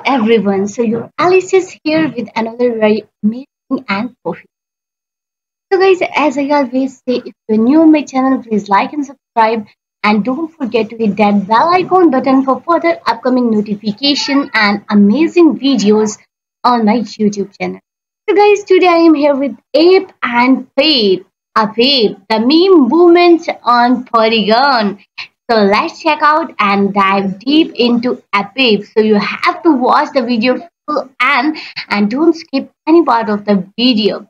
everyone. So your Alice is here with another very amazing and perfect. So guys, as I always say, if you're new on my channel, please like and subscribe and don't forget to hit that bell icon button for further upcoming notification and amazing videos on my YouTube channel. So guys, today I am here with Ape and Pape. Ape, the meme movement on Polygon. So let's check out and dive deep into Ape. So you have to watch the video full and don't skip any part of the video.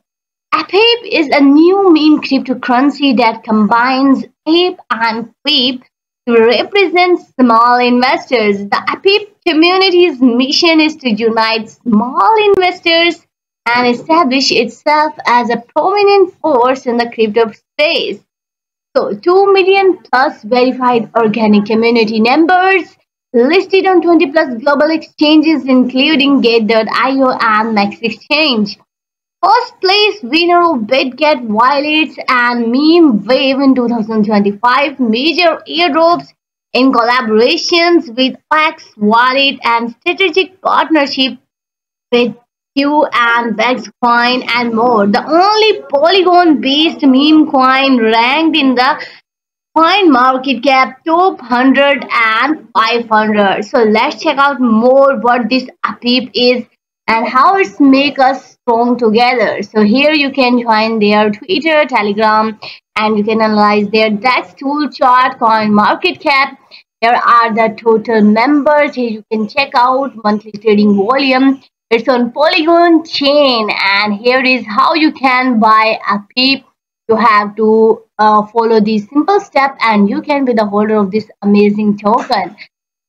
Ape is a new meme cryptocurrency that combines Ape and Pape to represent small investors. The Ape community's mission is to unite small investors and establish itself as a prominent force in the crypto space. So 2 million plus verified organic community members listed on 20 plus global exchanges including Gate.io and Max Exchange. First place winner of BitGet Wallets and Meme Wave in 2025 major airdrops in collaborations with X Wallet and strategic partnership with Q and Coin and more. The only Polygon-based meme coin ranked in the Coin market cap top 100 and 500. So let's check out more what this APIP is and how it's make us strong together. So here you can join their Twitter, Telegram, and you can analyze their DEX tool chart, coin market cap. Here are the total members. Here you can check out monthly trading volume. It's on Polygon chain, and here is how you can buy APIP. You have to follow these simple steps and you can be the holder of this amazing token.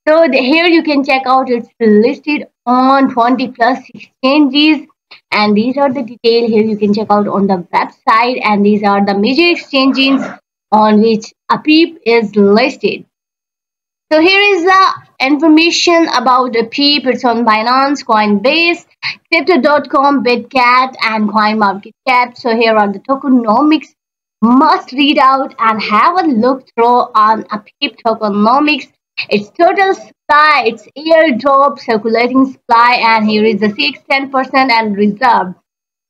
So here you can check out it's listed on 20 plus exchanges and these are the details. Here you can check out on the website and these are the major exchanges on which APIP is listed. So here is the information about the APIP. It's on Binance, Coinbase, Crypto.com, BitCat, and CoinMarketCap. So here are the tokenomics. Must read out and have a look through on APIP tokenomics. Its total supply, its airdrop, circulating supply, and here is the 10% and reserve.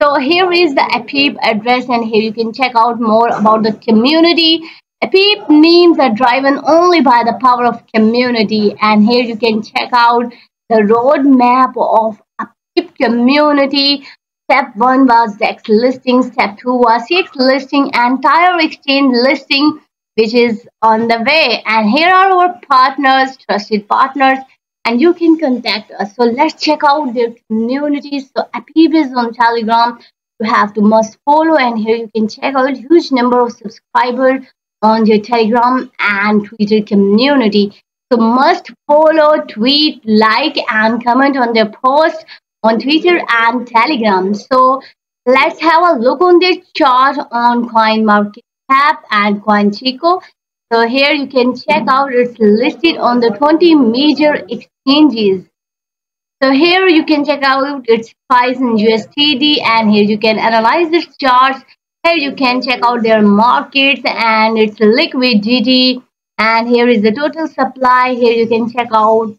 So here is the APIP address, and here you can check out more about the community. APIP memes are driven only by the power of community, and here you can check out the roadmap of APIP community. Step 1 was DEX listing, step 2 was CX listing, and entire exchange listing, which is on the way. And here are our partners, trusted partners, and you can contact us. So let's check out their communities. So APIP is on Telegram. You have to must follow, and here you can check out huge number of subscribers on your Telegram and Twitter community. So must follow, tweet, like, and comment on their post on Twitter and Telegram. So let's have a look on this chart on CoinMarketCap and CoinGecko. So here you can check out it's listed on the 20 major exchanges. So here you can check out its price in USDT and here you can analyze this chart. Here you can check out their markets and its liquidity and here is the total supply. Here you can check out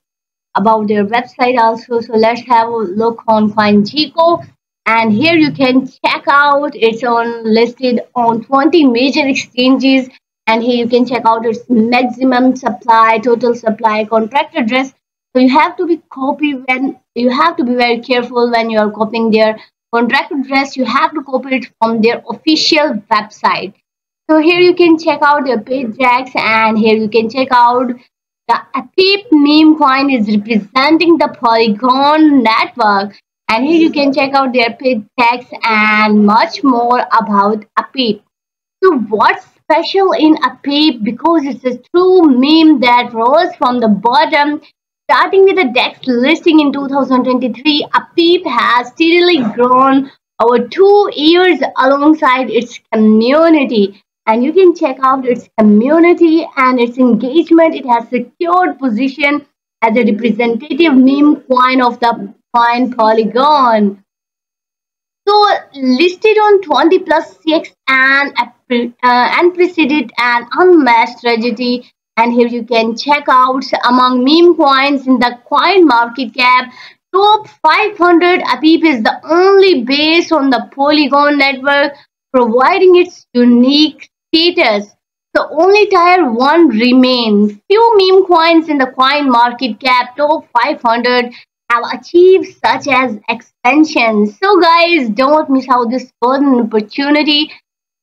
about their website also. So let's have a look on CoinGecko and here you can check out it's on listed on 20 major exchanges and here you can check out its maximum supply, total supply, contract address. So you have to be very careful when you are copying their contract address. You have to copy it from their official website. So here you can check out their page decks and here you can check out the APIP meme coin is representing the Polygon network. And here you can check out their page text and much more about APIP. So what's special in APIP? Because it's a true meme that rose from the bottom. Starting with the DEX listing in 2023, APIP has steadily grown over 2 years alongside its community. And you can check out its community and its engagement. It has secured position as a representative meme coin of the coin Polygon. So listed on 20 plus CX and unprecedented and unmatched tragedy. And here you can check out among meme coins in the coin market cap. Top 500 APIP is the only based on the Polygon network, providing its unique status. So only tier 1 remain. Few meme coins in the coin market cap top 500 have achieved such as expansions. So guys, don't miss out this golden opportunity.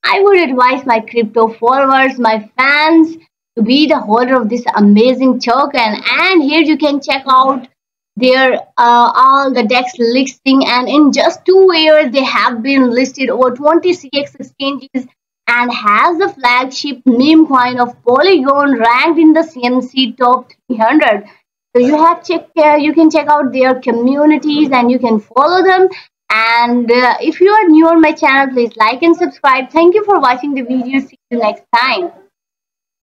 I would advise my crypto followers, my fans, to be the holder of this amazing token. And here you can check out their all the DEX listing. And in just 2 years, they have been listed over 20 CX exchanges and has the flagship meme coin of Polygon ranked in the CMC top 300. So you can check out their communities and you can follow them. And if you are new on my channel, please like and subscribe. Thank you for watching the video. See you next time.